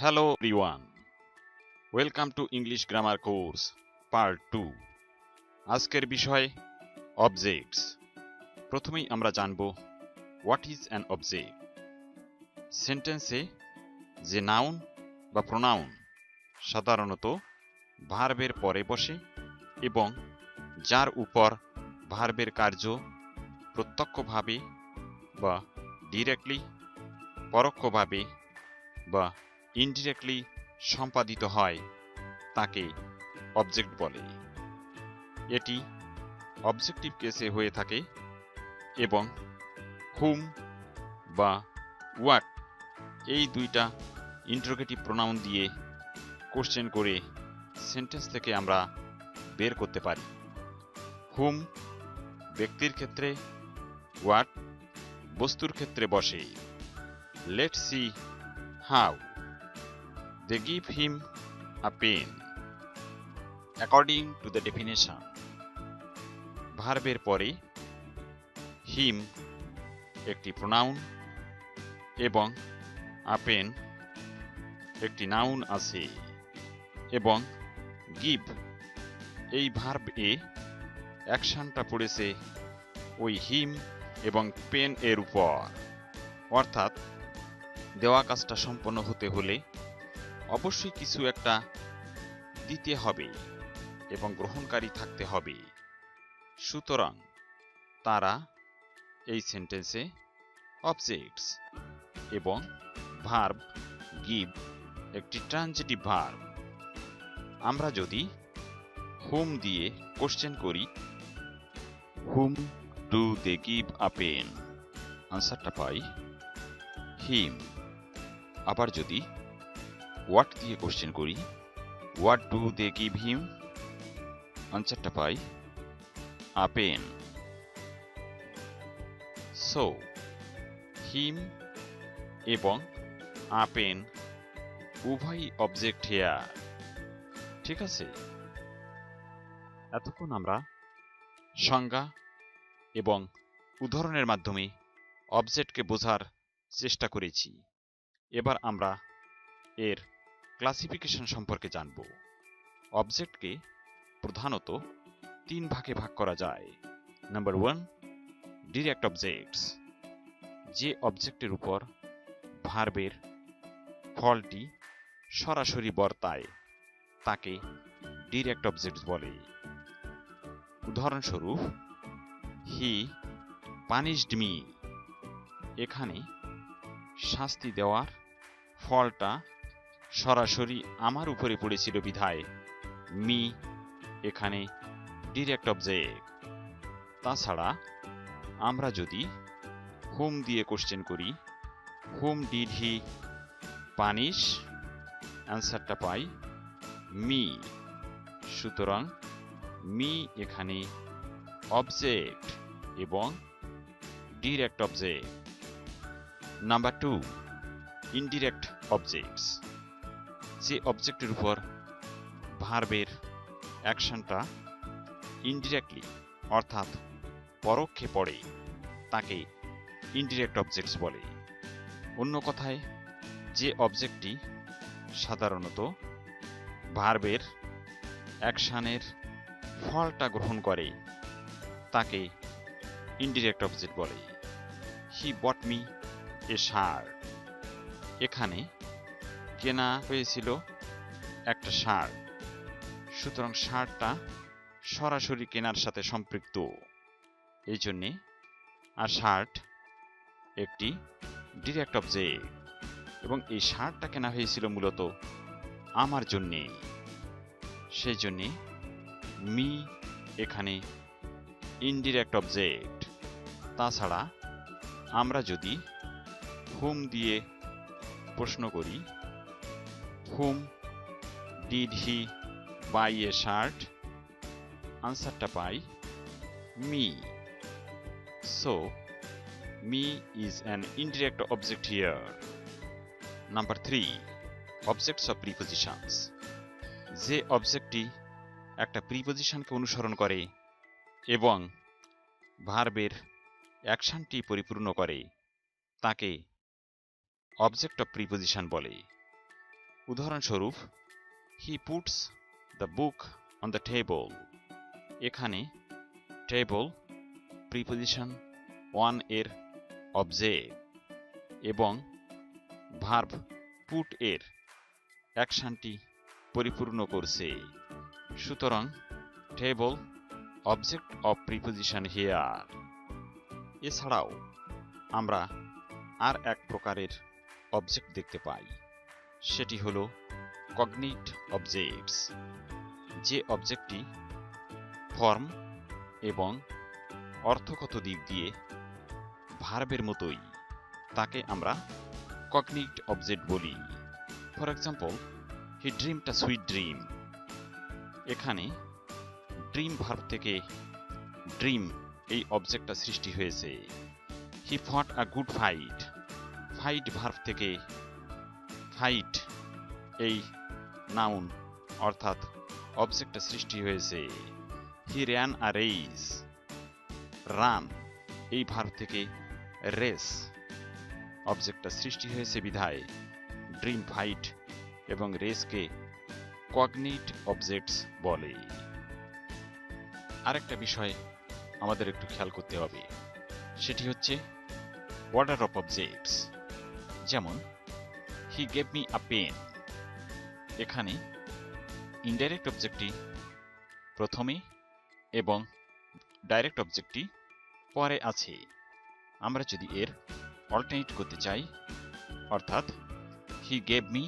Hello everyone, welcome to English Grammar Course Part 2. আজকের বিষয় objects. প্রথমেই আমরা জানব হোয়াট ইজ অ্যান অবজেক্ট। সেন্টেন্সে যে নাউন বা প্রোনাউন সাধারণত ভার্বের পরে বসে এবং যার উপর ভার্বের কার্য প্রত্যক্ষভাবে বা ডিরেক্টলি, পরোক্ষভাবে বা ইনডিরেক্টলি সম্পাদিত হয় তাকে অবজেক্ট বলে। এটি অবজেক্টিভ কেসে হয়ে থাকে এবং হুম বা হোয়াট এই দুইটা ইন্টারোগেটিভ প্রোনাউন দিয়ে কোশ্চেন করে সেন্টেন্স থেকে আমরা বের করতে পারি। হুম ব্যক্তির ক্ষেত্রে, হোয়াট বস্তুর ক্ষেত্রে বসে। Let's see how. They give him a pen. According to the definition, ভার্বের পরে হিম একটি প্রোনাউন এবং a pen একটি নাউন আছে এবং গিভ এই ভার্ব এ অ্যাকশনটা পড়েছে ওই হিম এবং পেন এর উপর। অর্থাৎ দেওয়া কাজটা সম্পন্ন হতে হলে অবশ্যই কিছু একটা দিতে হবে এবং গ্রহণকারী থাকতে হবে। সুতরাং তারা এই সেন্টেন্সে অবজেক্টস এবং ভার্ব গিভ একটি ট্রানজিটিভ ভার্ব। আমরা যদি হুম দিয়ে কোশ্চেন করি, whom do they give a pen, আনসারটা পাই হিম। আবার যদি হোয়াট দিয়ে কোশ্চেন করি, what do they give him, আনসারটা পাই আ পেন। সো হিম এবং আ পেন উভয়ই অবজেক্ট হেয়ার। ঠিক আছে, এতক্ষণ আমরা সংজ্ঞা এবং উদাহরণের মাধ্যমে অবজেক্টকে বোঝার চেষ্টা করেছি। এবার আমরা এর ক্লাসিফিকেশন সম্পর্কে জানব। অবজেক্টকে প্রধানত তিন ভাগে ভাগ করা যায়। Number 1, direct objects. যে অবজেক্টের উপর ভার্বের ফলটি সরাসরি বর্তায় তাকে ডিরেক্ট অবজেক্টস বলে। উদাহরণস্বরূপ, হি পানিশড মি। এখানে শাস্তি দেওয়ার ফলটা সরাসরি আমার উপরে পড়েছিল বিধায় মি এখানে ডিরেক্ট অবজেক্ট। তাছাড়া আমরা যদি হুম দিয়ে কোশ্চেন করি, হুম ডিড হি পানিশ, অ্যান্সারটা পাই মি। সুতরাং মি এখানে অবজেক্ট এবং direct object. Number 2, indirect objects. যে অবজেক্টের উপর ভার্বের অ্যাকশনটা ইনডিরেক্টলি অর্থাৎ পরোক্ষে পড়ে তাকে ইনডিরেক্ট অবজেক্টস বলে। অন্য কথায়, যে অবজেক্টটি সাধারণত ভার্বের অ্যাকশনের ফলটা গ্রহণ করে তাকে ইনডিরেক্ট অবজেক্ট বলে। হি বট মি এ শার্ট। এখানে কেনা হয়েছিল একটা শার্ট, সুতরাং শার্টটা সরাসরি কেনার সাথে সম্পৃক্ত। এই জন্যে আর শার্ট একটি ডিরেক্ট অবজেক্ট এবং এই শার্টটা কেনা হয়েছিল মূলত আমার জন্যে। সেই জন্যে মি এখানে ইনডিরেক্ট অবজেক্ট। তাছাড়া আমরা যদি হুম দিয়ে প্রশ্ন করি, whom did he buy a shirt, আনসারটা পাই me. So me is an indirect object here. Number 3, objects of prepositions. যে অবজেক্টটি একটা প্রিপোজিশনকে অনুসরণ করে এবং ভার্বের অ্যাকশনটি পরিপূর্ণ করে তাকে অবজেক্ট অফ প্রিপোজিশন বলে। উদাহরণস্বরূপ, he puts the book on the table. এখানে টেবল প্রিপোজিশন ওয়ান এর অবজেক্ট এবং ভার্ব পুট এর অ্যাকশনটি পরিপূর্ণ করছে। সুতরাং table object of preposition here. এছাড়াও আমরা আর এক প্রকারের অবজেক্ট দেখতে পাই, সেটি হলো কগনিট অবজেক্টস। যে অবজেক্টটি ফর্ম এবং অর্থগত দিক দিয়ে ভার্বের মতোই, তাকে আমরা কগনিট অবজেক্ট বলি। For example, he dreamed a sweet dream. এখানে ড্রিম ভার্ব থেকে ড্রিম এই অবজেক্টটা সৃষ্টি হয়েছে। হি ফট a good fight. Fight verb থেকে ফাইট এই নাউন অর্থাৎ অবজেক্টটা সৃষ্টি হয়েছে। He ran a race. Run এই ভার্ব থেকে রেস অবজেক্টটা সৃষ্টি হয়েছে বিধায় ড্রিম, ফাইট এবং রেসকে কগনিট অবজেক্টস বলে। আরেকটা বিষয় আমাদের একটু খেয়াল করতে হবে, সেটি হচ্ছে অর্ডার অফ অবজেক্টস। যেমন, he gave me a pen. এখানে ইনডাইরেক্ট অবজেক্টটি প্রথমে এবং ডাইরেক্ট অবজেক্টটি পরে আছে। আমরা যদি এর অল্টারনেট করতে চাই, অর্থাৎ he gave me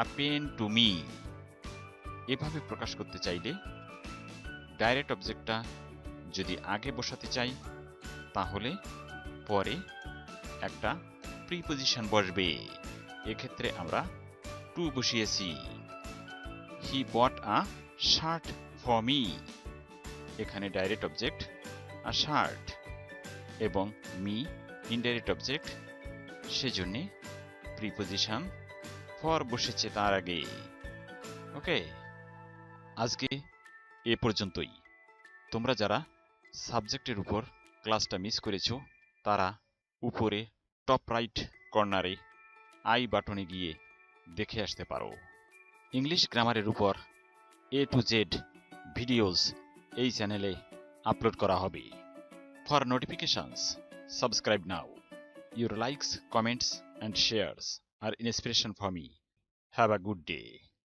a pen to me, এভাবে প্রকাশ করতে চাইলে ডাইরেক্ট অবজেক্টটা যদি আগে বসাতে চাই, তাহলে পরে একটা প্রিপোজিশন বসবে। এক্ষেত্রে আমরা টু বসিয়েছি। হি বট আ শার্ট ফর মি। এখানে ডাইরেক্ট অবজেক্ট আ শার্ট এবং মি ইনডাইরেক্ট অবজেক্ট, সেজন্য প্রিপোজিশন ফর বসেছে তার আগে। ওকে, আজকে এ পর্যন্তই। তোমরা যারা সাবজেক্টের উপর ক্লাসটা মিস করেছো, তারা উপরে টপ রাইট কর্নারে আই বাটনে গিয়ে দেখে আসতে পারো। ইংলিশ গ্রামারের উপর A to Z ভিডিওস এই চ্যানেলে আপলোড করা হবে। For notifications, subscribe now. Your likes, comments and shares are inspiration for me. Have a good day.